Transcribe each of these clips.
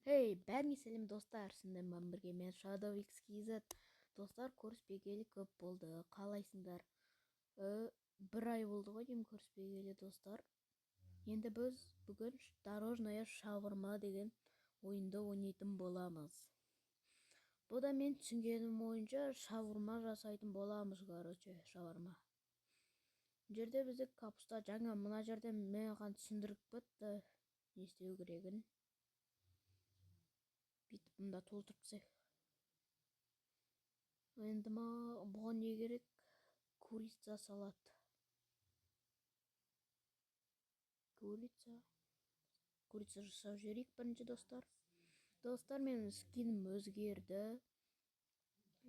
Эй, бәріңе сәлем достар, сіздермен бірге мен Shadow XKZ. Достар, көріспегелі көп болды. Қалайсыңдар? Бір ай болды ғой деймін көріспегелі достар. Енді біз бүгін дорожная шаурма деген ойынды ойнайтын боламыз. Бұл да мен түсінгенім ойынша шаурма жасайтын боламыз, короче, шаурма. Жерде бізде капуста жаңа мына жерде маған түсіндіріп кетті не істеу керегін. Бүйтіп мында толтырып тастайық. Енді бұған не керек? Курица салат. Курица жасап жіберейік бірінші достар. Достар, менің скинім өзгерді.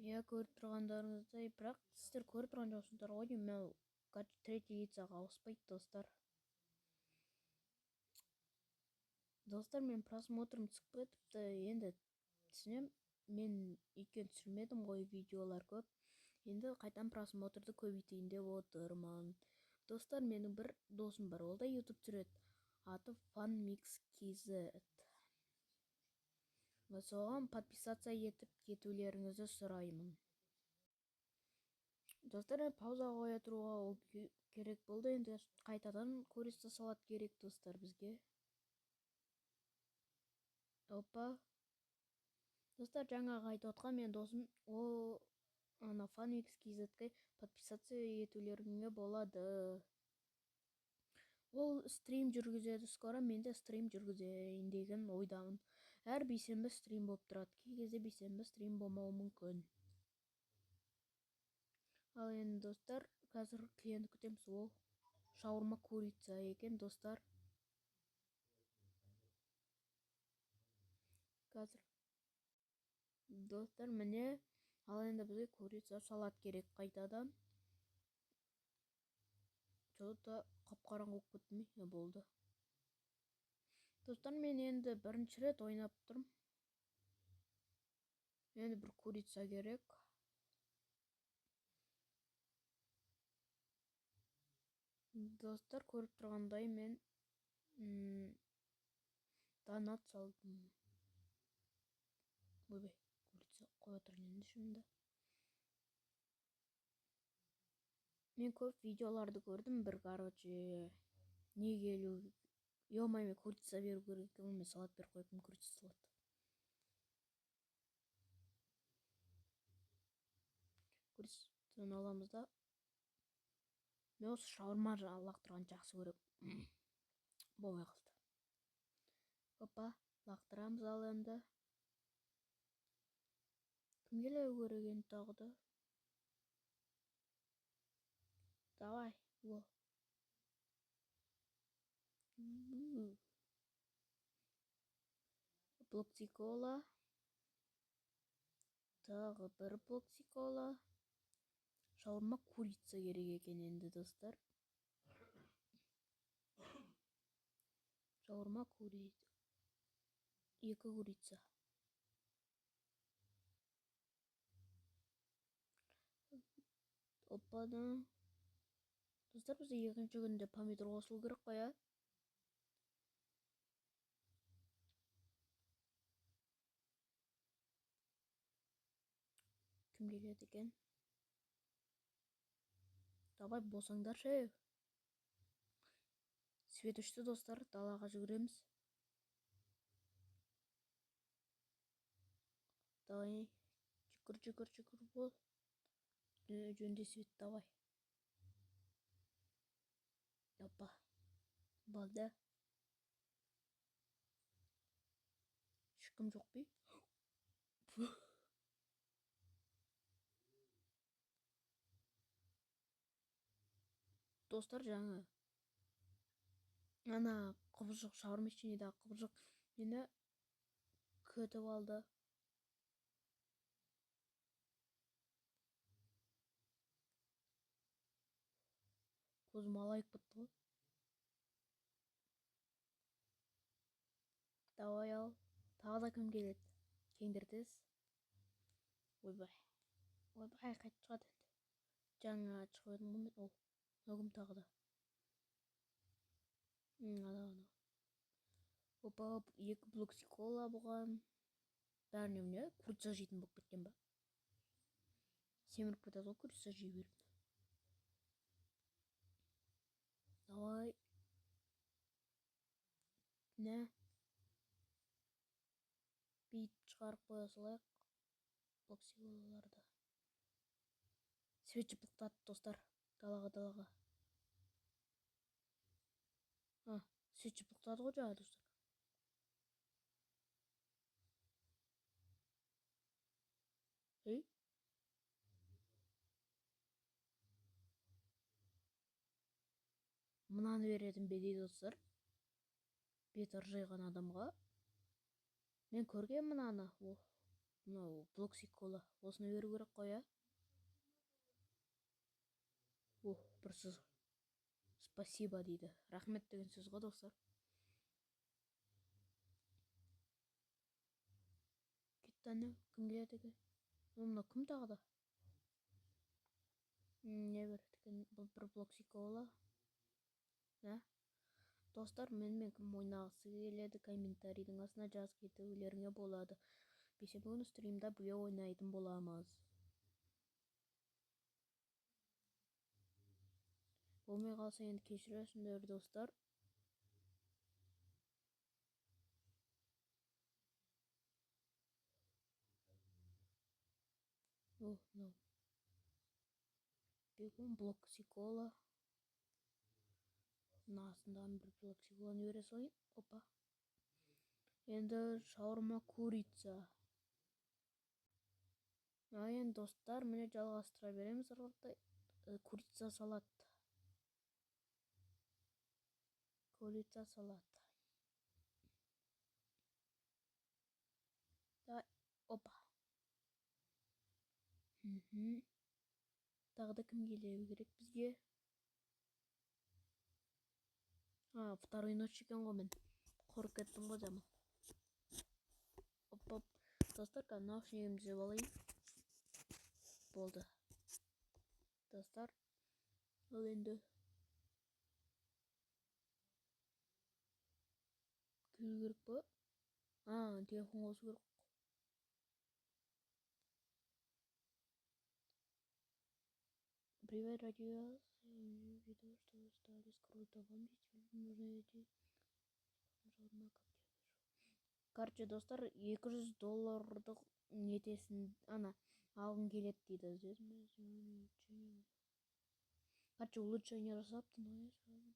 Я көріп тұрғандарыңыздай, бірақ сіздер көріп тұрған жоқсыздар ғой деймін. Мен третий лицаға ауыспайды достар. Достар, мен просмотрым түсіп кетіпті. Енді түсінем, мен үйкен түсірмедім ғой, видеолар көп. Енді қайтан просмотрды көбейтейін деп отырмын. Достар, менің бір досым бар, ол да YouTube түсіреді. Аты FunMix KZ. Соған подписаться етіп кетулеріңізді сұраймын. Достар, пауза қоя тұруға керек болды. Енді қайтадан курица салат керек достар бізге. Опа. Достар, жаңағы айтып отқан мен досым, ана FunMix KZ-ге подписаться етулеріңе болады. Ол стрим жүргізеді, скоро мен де стрим жүргізейін деген ойдамын. Әр бейсенбі стрим болып тұрады, кей кезде бейсенбі стрим болмауы мүмкін. Ал енді достар, қазір клиент күтеміз. Ол шаурма курица екен достар. Қазір достар, міне, ал енді бізге курица салат керек қайтадан. Что-то қап-қараңғы болып кетті ме? Болды. Достар, мен енді бірінші рет ойнап тұрмын. Енді бір курица керек. Достар, көріп тұрғандай мен донат салдым. Ойбай, курица қоя тұрын енді шынында. Мен көп видеоларды көрдім, бір, короче, не келу. Ё-моё, мен курица беру керек, мен салат беріп қойыппын, курица салат. Курицаны аламыз да. Мен осы шаурма лақтырған жақсы көрем. Болмай қалды. Опа, лақтырамыз ал енді. Кім келу керек енді тағы да? Давай, во. Блоксикола. Тағы бір блоксикола. Шаурма курица керек екен енді достар. Шаурма курица. Екі курица. Опада. Достар, бізде екінші күнде помидор қосылу керек қой, а? Кім келеді екен? Давай болсаңдар ше. Свет өшті достар, далаға жүгіреміз. Давай, жүгір бол. Жөнде свет, давай. Опа, болды. Ешкім жоқ бе? Достар, жаңа ана құбыжық, шаурма ішіндегі құбыжық мені көтіп алды. Көзім алайып кетті ғой. Давай ал. Тағы да кім келеді? Кеңдіртіз. Ойбай, қайтып шығады енді. Жаңа шығып едім ғой мен. Ол, кім тағы да? Ана. опа, 2 блок кола бұған. Бәріне міне курица жейтін болып кеткен ба? Семіріп кетеді ғой курица жей беріп. Давай. Не? Бүйтіп шығарып қоя салайық. Блоксиколаларды. Свет жыпылықтады достар. Далаға. Свет жыпылықтады ғой жаңа достар. Ей? Мынаны беретін бе дейді достар. Бет ыржайған адамға. Мен көрген мынаны. Мынау блоксикола. Осыны беру керек қой, а? Бір сөз. Спасибо дейді. Рахмет деген сөз ғой достар. Кетті, кім келеді екен? Мына кім тағы да? Не береді екен? Бұл бір блоксикола. Достар, менімен кім ойнағысы келеді, комментарийдің астына жазып кетулеріңе болады. Бейсенбі күні стримда бірге ойнайтын боламыз. Болмай қалса енді кешіресіңдер достар. Бегун блоксикола. Насындан бір блоксиколаны бере салайын. Опа. Енді шаурма курица. Енді достар, міне жалғастыра береміз арқылықтай. Курица салат. Опа. Тағы да кім келеу керек бізге? Второй ночь екен ғой мен. Қорып кеттім ғой жаман. Оп. Достар, наушнигімді жеп алайын. Болды. Достар, ал енді келу керек па? Телефон қосу керек. Привет, радио. Видео, что остались круто. Вам действительно нужно идти. Короче, достар, $200 нетесін, алғым келеді дейді. Короче, улучшение жасапты, но я сразу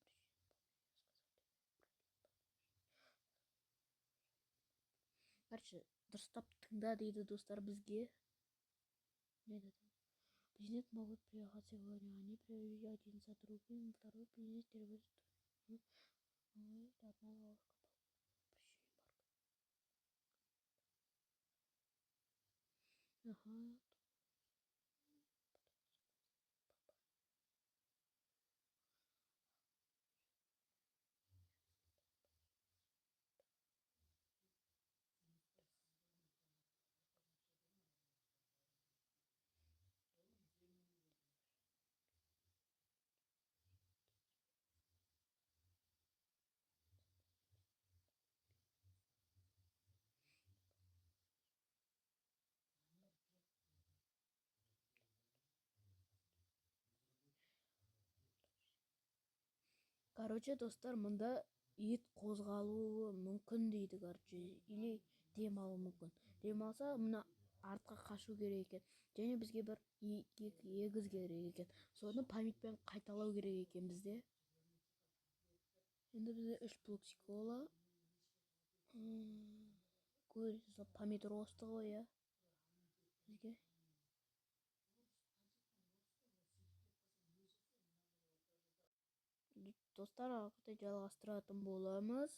Короче, дұрыстап тыңда дейді достар бізге. Не деді? Бизнес могут приехать сегодня. Они привезли один за другим, второй бизнес террорист. Одна ловушка. Короче, достар, мұнда ет қозғалуы мүмкін дейді, короче, или демалу мүмкін. Демалса, мұна артқа қашу керек екен. Және бізге бір егіз керек екен. Соны памятпен қайталау керек екен бізде. Енді бізде 3 блоксикола. Көресіз, помидор осты ғой, я. Бізге. Достар, арқытай жалғастыратын боламыз.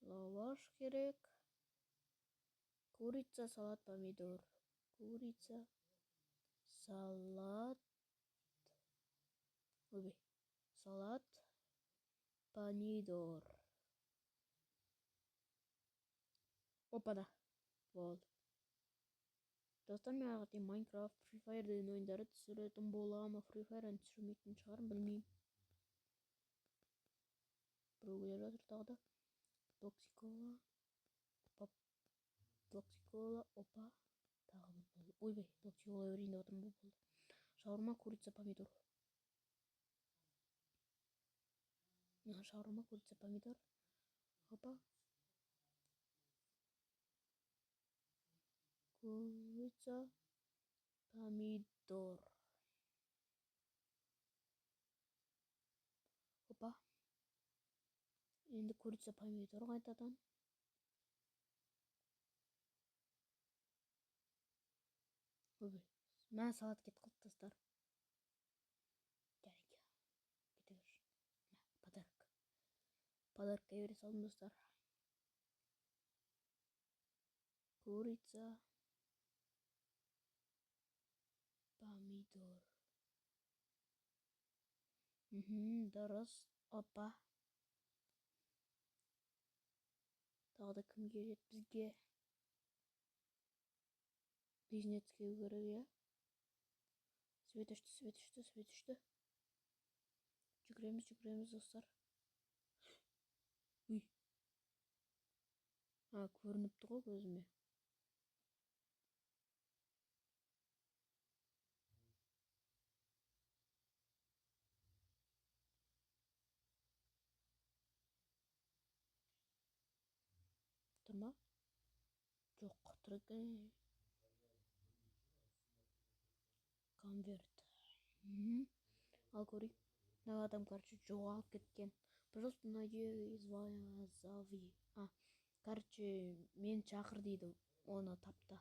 Лаваш керек. Курица, салат, помидор. Курица, салат. Салат, помидор. Опа-да. Болды. Достар, мен арқытай Майнкрафт, Free Fire деген ойындары түсіретін боламын. Free Fire'ын түсірмейтін шығарым, білмеймін. біреу келе жатыр тағы да. Блоксикола. Опа. Блоксикола. Опа. Тағы бір болды. Ойбай, блоксикола берейін деп отырмын, бұл болды. Шаурма, курица, помидор. Шаурма, курица, помидор. Опа. Курица, помидор. Опа. Енді курица, помидор қайтадан. Ойбай. Мә салат кетіп қалды достар. Жарайды. Кете берші. Подарок. Подарокқа бере салдым достар. Курица, помидор. Дұрыс. Опа. Тағы да кім келеді бізге? Бизнеске керек, я? Свет өшті. Жүгіреміз достар. Үй. Көрініпті ғой көзіме. Тұр ма? Жоқ, тұр екен. Конверт. Ал көрейік. Мына адам, короче, жоғалып кеткен. Пожалуйста, найди зови. Короче, мен шақыр дейді. Оны тапты.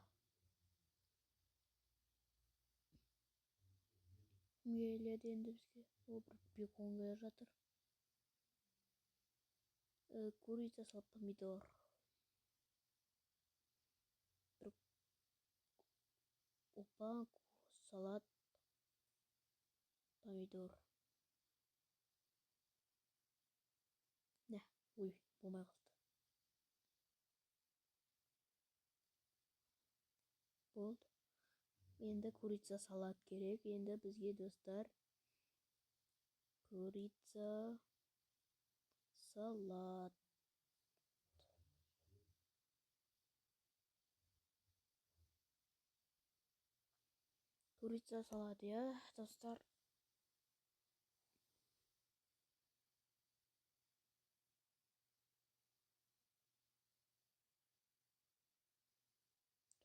Кім келеді енді бізге? Ол бір бекон келе жатыр. Курица, салат, помидор. Опа, салат, помидор. Нә, ой, болмай қалды. Болды. Енді курица салат керек. Енді бізге достар. Курица салат. Курица салат, я, достар.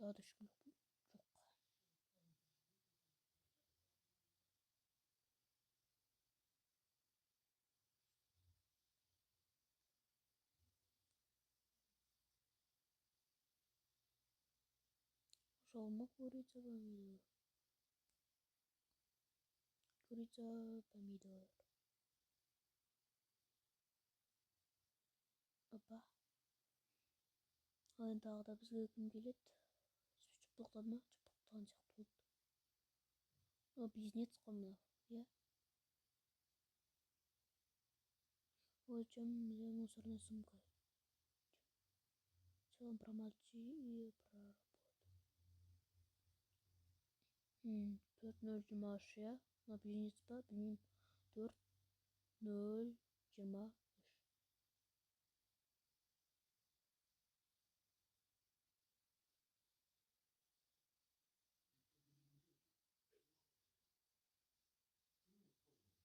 Daha da ешкім жоқ. Шаурма, курица, помидор. Курица, помидор. Опа. Ал енді тағы да бізге кім келеді? Сөйтіп тоқтады ма? Тоқтаған сияқты болды. Бизнес қой мынау, иә? Ой, чем мусорная сумка? В целом промолчи и проработай. 4.023, я? Мына бизнес па? Білмеймін. 4.023.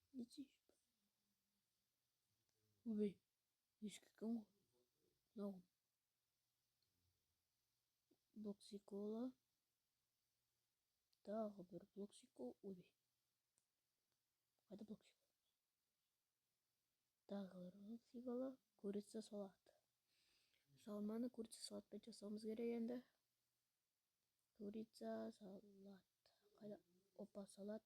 Не дейсіз ба? Ой, ешкі кім ғой? Мынау. Блоксикола. Тағы бір блоксикол. Ой. Қайда блоксикол? Тағы бір блоксикола. Курица салат. Шаурманы курица салатпен жасауымыз керек енді. Курица салат. Қайда? Опа, салат.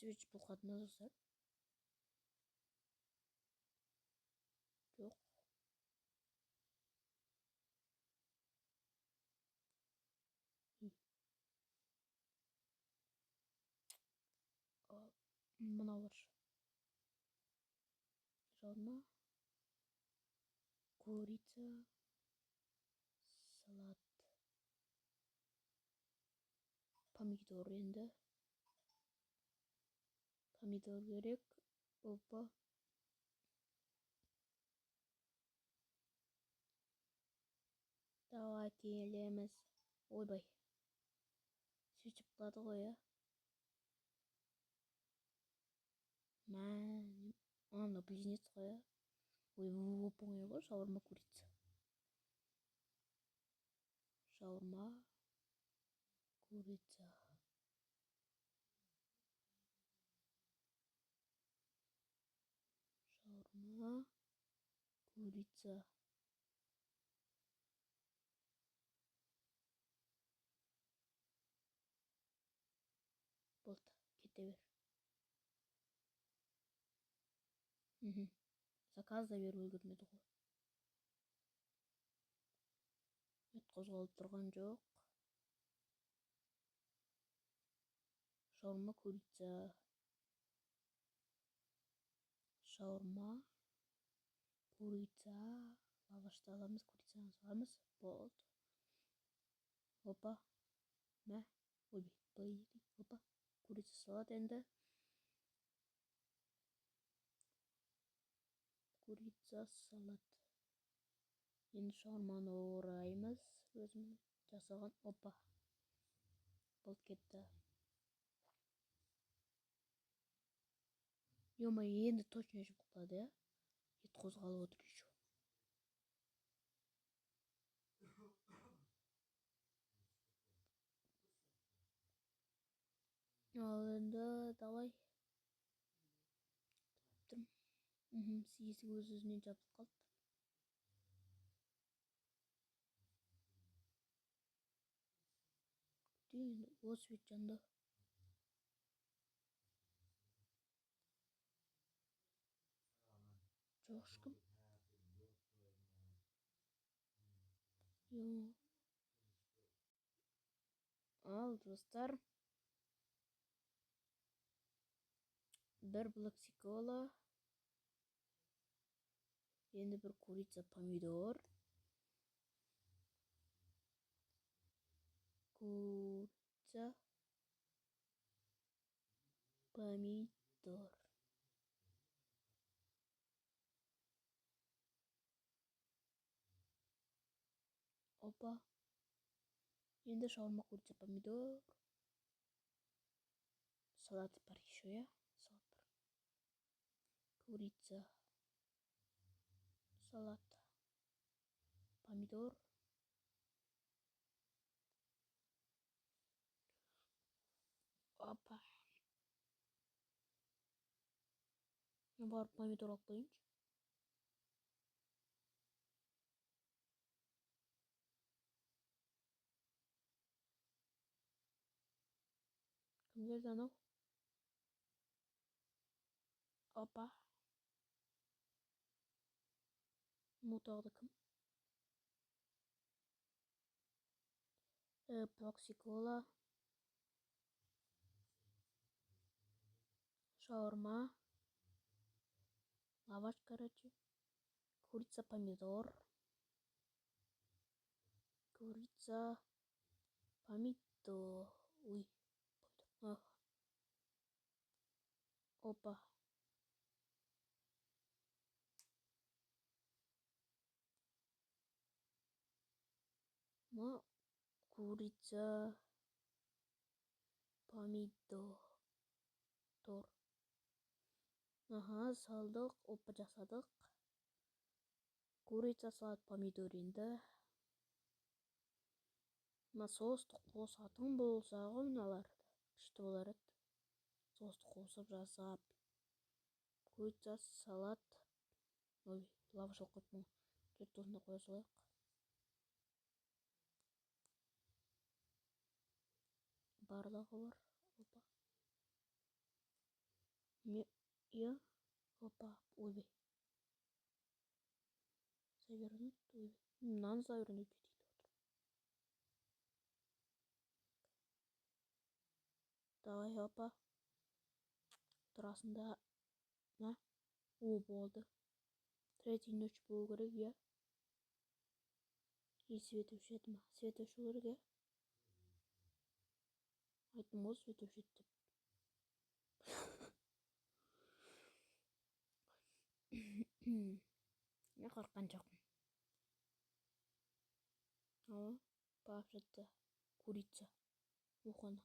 Свеч бұлқады ма достар? Жоқ. Мынау бар. Шаурма. Курица салат. Помидор енді. Помидор керек. Опа. Давай келеміз. Ойбай. Сөйтіп қалады ғой, а. Ана близнец ғой, а. Ой, оп-оңай ғой, шаурма курица. Шаурма курица. Шаурма курица. Болды, кете бер. Заказ да беріп үлгермеді ғой. Ет қозғалып тұрған жоқ. Шаурма курица. Шаурма курица. Лавашты аламыз, курицаны саламыз. Болды. Опа. Мә. Ойбай. Опа. Курица салат енді. Курица салат. Енді шаурманы ораймыз. Өзім жасаған. Опа. Болды, кетті. Ема, енді точно жеп қалады, я? Ет қозғалып отыр еще. Ал енді давай. Есік өз-өзінен жабылып қалды. Күтейін, осы свет жанды. Жоқ, ешкім. Ал, достар. Бір блокси кола. Енді бір курица помидор. Курица помидор. Опа. Енді шаурма курица помидор. Салат бар еще, я? Салат бар. Курица. Салат. Помидор. Опа. Барып помидор алып қояйыншы. Кімдерді анау? Опа. Мутағды кім? Блокси кола. Шаурма. Лаваш, короче. Курица помидор. Курица помидор. Ой. Опа. Курица помидор. Салдық. Опа, жасадық. Курица салат помидор енді. Соусты қосатын болса ғой мыналарды. Күшті болар еді. Соусты қосып жасап. Курица салат. Ой, лаваш алып қойыппын. Төрт осында қоя салайық. Барлығы бар. Опа. Опа. Ойбай. Завернут. Ойбай. Мынаны завернуть дейді отыр. Давай, опа. Турасында. Болды. Третий ночь болу керек, я? И свет өшеді ма? Свет өшу керек, я? Айттым ғой, свет өшеді деп. мен қорыққан жоқпын. Ал папшықты курица ухана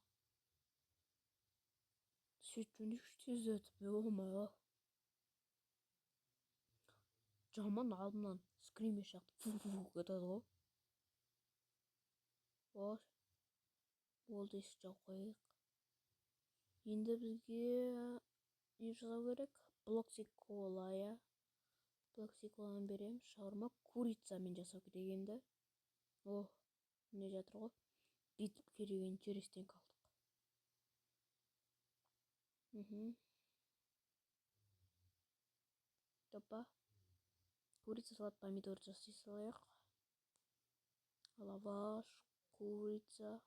сөйтіп тез өтіп ё-моё жаман алдымнан скример шақты фу етеді ғой. болды есік жауып қояйық. Енді бізге не жасау керек? Блокси-кола, иә. Блокси-коланы береміз. Шаурма курицамен жасау керек енді. Міне жатыр ғой. Бүйтіп керек интерестен қалдық. Топа. Курица, салат, помидор жасай салайық. Лаваш, курица,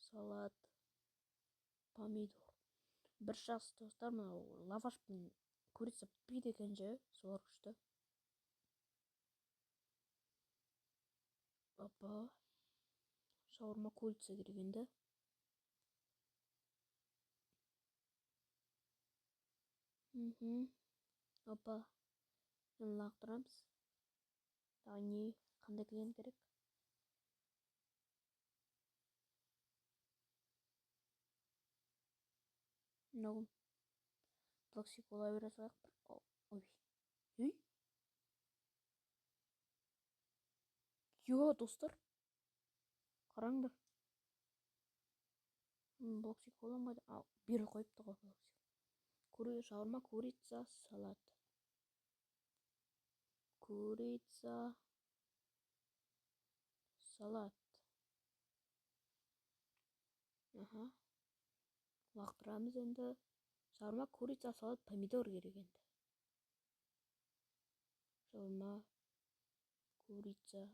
салат, помидор. Бір жақсы достар, мынау лаваш пен курица пиді екен же, солар күшті. Опа. Шаурма курица керек енді. Опа. Мен лақтырамыз. Не қандай клиент керек? Мынау блокси-кола бере салайық. Ой. Достар. Қараңдар. Блокси-кола ма? Бері қойыпты ғой блокси. Шаурма, курица, салат. Курица, салат. Лақтырамыз енді. Шаурма, курица, салат, помидор керек енді. Шаурма, курица,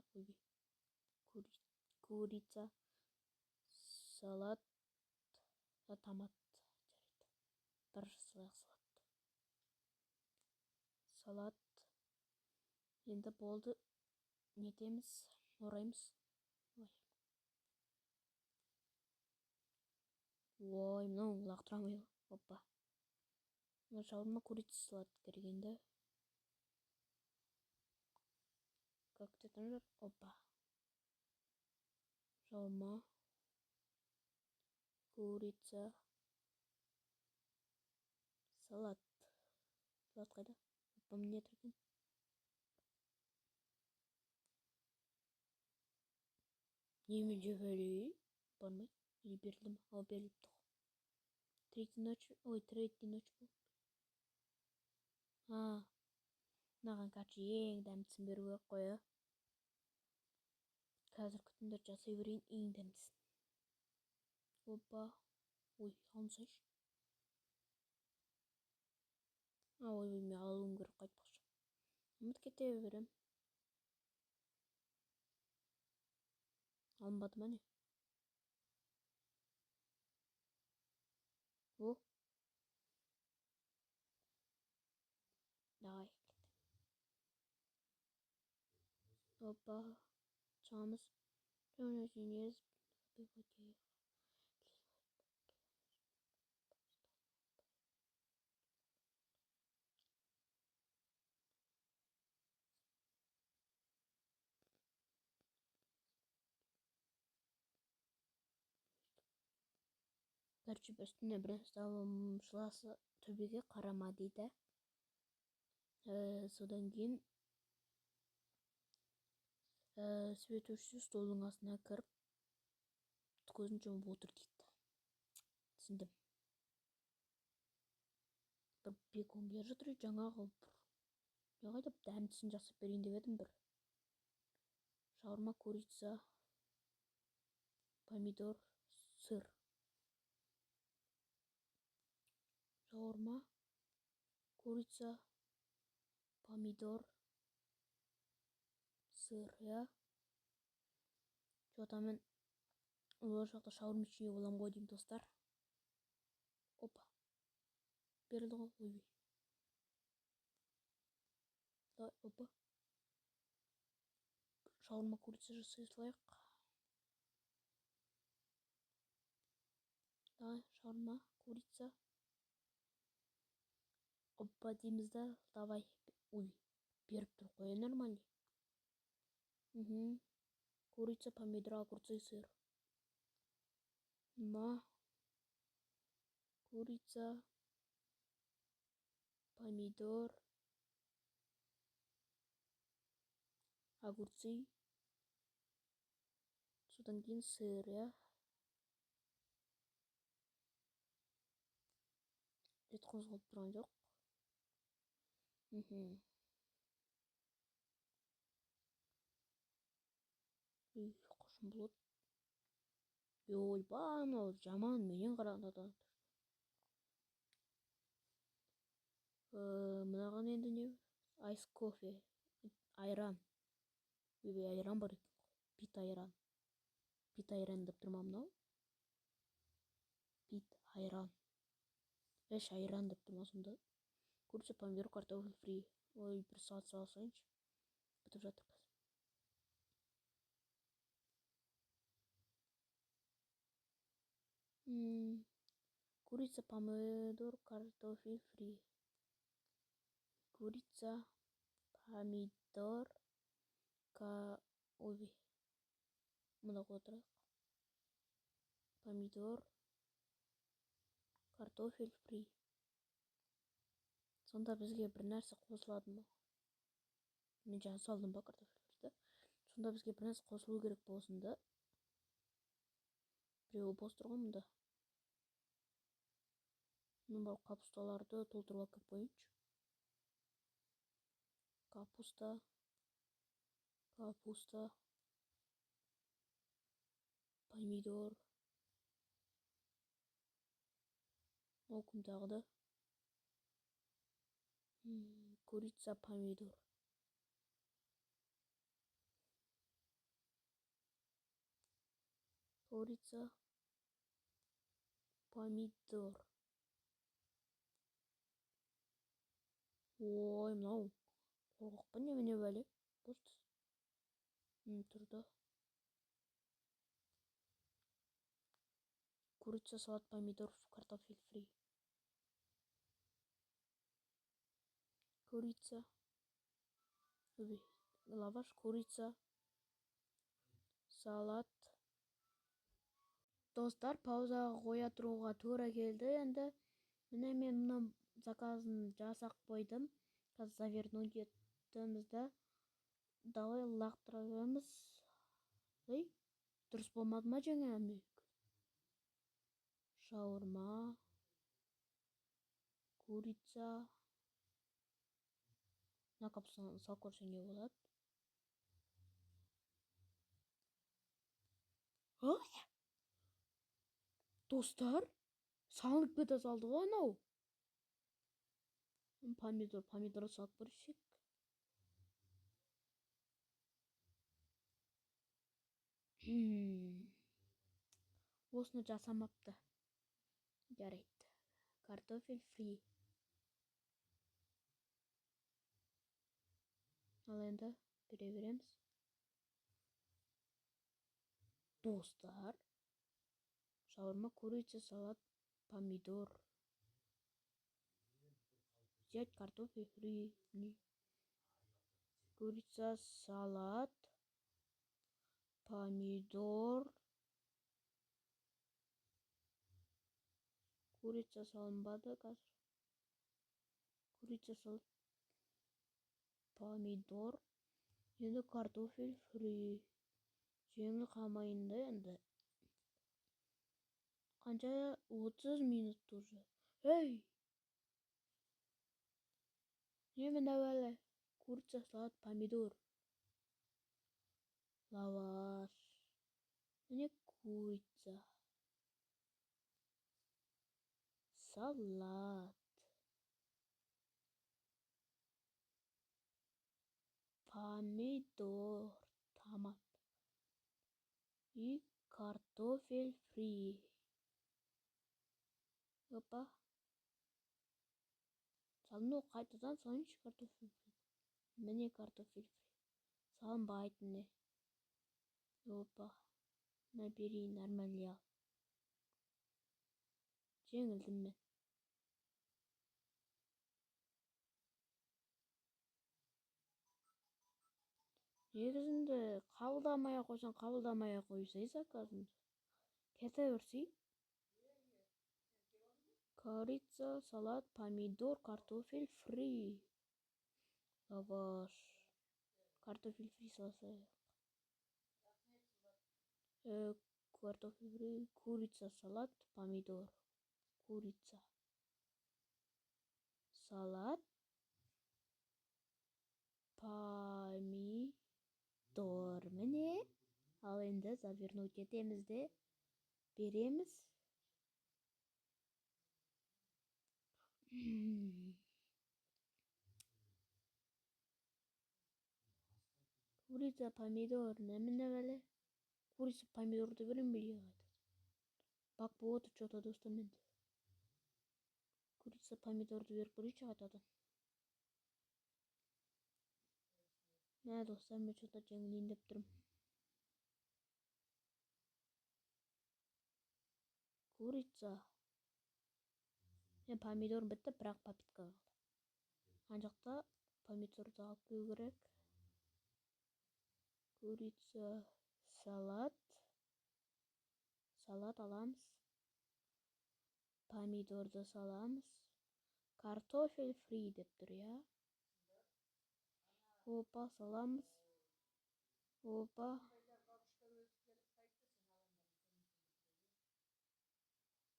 салат, томат. Бір салат. Салат. Енді болды. Нетеміз, ораймыз. Мынау лақтырамай. Опа. Шаурма, курица, салат керек енді. Как ты там же? Опа. Шаурма, курица, салат. Салат қайда? Опа, мне тұрген. Немен жеп әлей? Бармай. Или берілді ма? Беріліпті ғой. Третий ночь болды. Мынаған кәтші ең дәмдісін беру керек қой. Қазір күтіңдер, жасай берейін ең дәмдісін. Опа. Алынсайшы. Мен алуым керек қайтпақшы. Ұмыт кете берем. Алынбады ма не? Давай. Опа. Çağımız. Dönüşünüz. Короче, үстіне бір салымшыласы төбеге қарама дейді. Содан кейін свет өшсе столдың астына кіріп көзін жұмып отыр дейді. Түсіндім. Бір бекон беріп жатыр, жаңағы неғайда дәмдісін жасап берейін деп едім бір. Шаурма, курица, помидор, сыр. Шаурма, курица, помидор, сыр, я. Жота мен болашақта шаурма ішіне болам ғой деймін достар. Опа. Берілді ғой. Опа. Шаурма, курица жасай салайық. Давай, шаурма, курица. Опа дейміз да, давай. Ой, беріп тұр, қоя нормально. Курица, помидор, огурцы, сыр. Курица, помидор, огурцы. Содан кейін сыр, я. Рет қозғалып тұрған жоқ. Қошын болады. Ойбай, мынау жаман, менен қарағанда. Мынаған енді не? Айс кофе, айран. Айран бар екен. Пит айран. Пит айран деп тұрма мынау? Пит айран. Эш айран деп тұрма сонда. Курица, помидор, картофель фри. Ой, бір саат салсайыншы. Бітіп жатыр қазір. Курица, помидор, картофель фри. Курица, помидор, ой, мына отырайық. Помидор, картофель фри. Сонда бізге бір нәрсе қосылады ма? Мен жаңа салдым ба картофель фриді? Сонда бізге бір нәрсе қосылу керек болсын да. Біреуі бос тұрған мұнда. Мен бар капусталарды толтырып алып қойыншы. Капуста. Помидор. Ол кімдағы да? Курица, помидор. Курица, помидор. Ой, мынау. Қорқақ па немене бәле? Бос. Тұрды. Курица, салат, помидор, картофель фри. Курица. Лаваш, курица. Салат. Достар, паузаға қоя тұруға тура келді. Енді міне мен мұны заказын жасақ қойдым. Қазір завернуть еттімізді. Давай лақтырамыз. Дұрыс болмады ма жаңа? Шаурма. Курица. Мына капустаны салып көрсең не болады? Достар, салынып кете салды ғой анау. Помидор салып көрсек. Осыны жасамапты. Жарайды. Картофель фри. Ал енді бере береміз. Достар, шаурма, курица, салат, помидор. Взять картофель фри. Курица, салат, помидор. Курица салынбады қазір. Курица, салат, помидор. Енді картофель фри. Жеңіл қамайында енді. Қанша 30 минут уже. Эй! Немен әуелі? Курица, салат, помидор. Лаваш. Міне курица. Салат. Помидор. Томат. И картофель фри. Опа. Салыну қайтадан салыншы картофель фри. Міне картофель фри. Салынбайтын не. Опа. Набери нормально. Жеңілдім мен. Негізінде қабылдамай ақ қойсаң, қабылдамай ақ қойсай заказыңды. Кете берсей. Корица, салат, помидор, картофель фри. Лаваш. Картофель фри салса. Картофель фри, курица, салат, помидор. Курица. Салат. Помидор. Міне. Ал енді завернуть етеміз де береміз. Курица, помидор. Неміне бәле? Курица, помидорды берем бе? Бак болады что-то достамен. Курица, помидорды беріп көрейінші қайтадан. Мә достар, мен что-то жеңілейін деп тұрмын. Курица. Мен помидор бітті, бірақ папитка қалды. Ана жақта помидорды алып келу керек. Курица, салат. Салат аламыз. Помидорды саламыз. Картофель фри деп тұр, я. Опа, саламыз. Опа.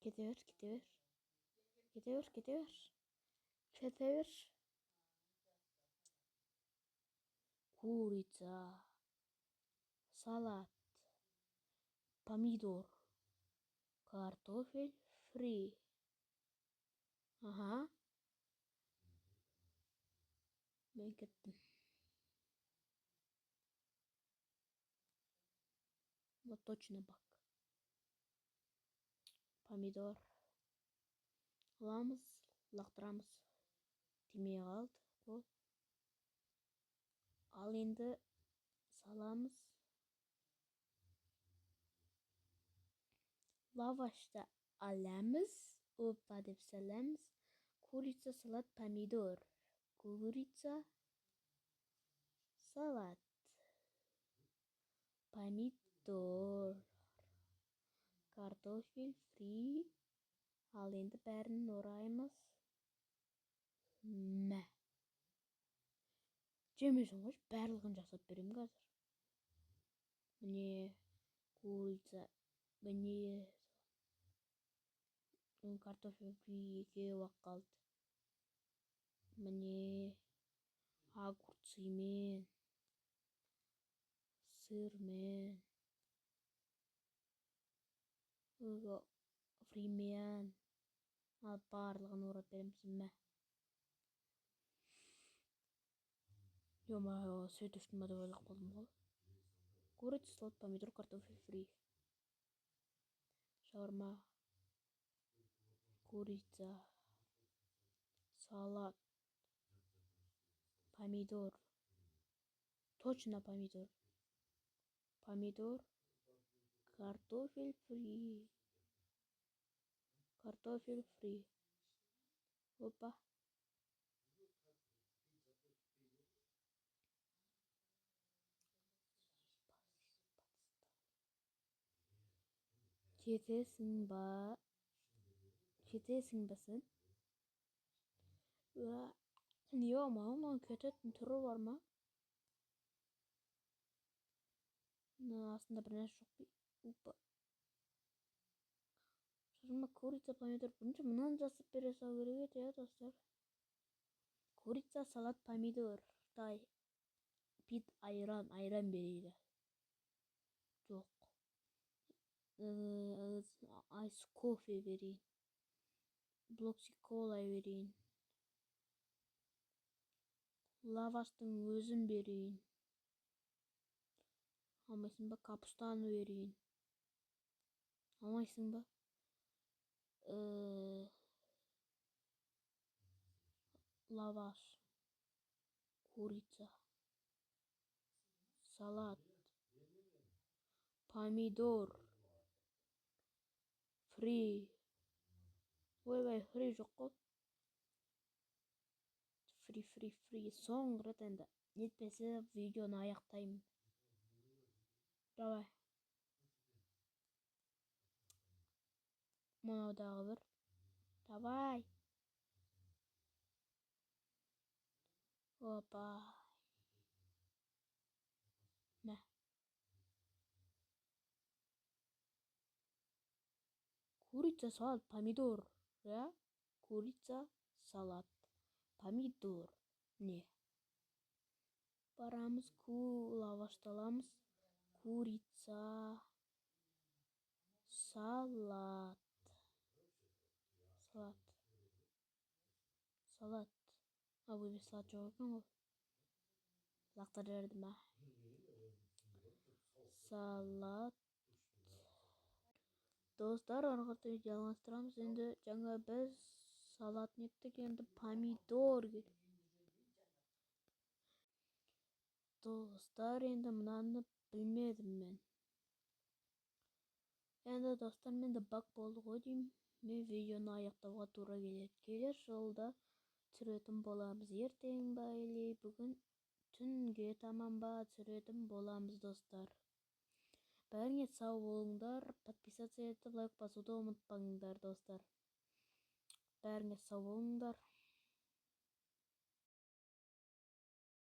Кете бер. Курица. Салат. Помидор. Картофель фри. Ага. Мен кеттім. Вот точно бак. Помидор. Аламыз, лақтырамыз. Тимей қалды. Қол. Ал енді саламыз. Лавашты аламыз. Опа деп саламыз. Курица, салат, помидор. Курица, салат, помидор. Картофель фри. Ал енді бәрін ораймыз. Мә. Жемесің ғой, барлығын жасап берем қазір. Міне курица, міне картофель фри екеуі қалды. Міне огурцымен, сырмен, фримен. Ал барлығын орап береміз. Мә. Ё-моё, сөйтіштім ба деп ойлап қалдым ғой. Курица, салат, помидор, картофель фри. Шаурма. Курица. Салат. Помидор. Точно помидор. Помидор. Картофель фри. Картофель фри. Опа. Жетесің ба? Жетесің ба сен? Ё-моё, кететін түрі бар ма? Астында бір нәрсе жоқ бе? Опа. Шаурма, курица, помидор. Бірінші мынаны жасап бере салу керек еді, я достар. Курица, салат, помидор. Тай. Пит, айран берейді. Жоқ. Айс кофе берейін. Блокси кола берейін. Лаваштың өзін берейін. Алмайсың ба? Капустаны берейін. Алмайсың ба? Лаваш. Курица. Салат. Помидор. Фри. Ой, фри жоқ қой. фри. Соңғы рет енді. Етпесе видеоны аяқтаймын. Давай. Мынаудағы бір. Давай. Опа. Мә. Курица, салат, помидор. Я? Курица, салат, помидор. Не. Барамыз, лавашталамыз. Курица, салат. Салат. Бұл салат жоқ екен ғой. Лақтырып жібердім ба? Салат. Достар, ары қарата видео жалғастырамыз. Енді жаңа біз салат неттік, енді помидор керек. Достар, енді мынаны білмедім мен. Енді достар, менде баг болды ғой деймін. Мен видеоны аяқтауға тура келеді. Келер жолда түсіретін боламыз. Ертең ба, или бүгін түнге таман ба түсіретін боламыз, достар. Бәріңе сау болыңдар. Подписаться етіп, лайк басуды ұмытпаңдар, достар. Бәріңе сау болыңдар.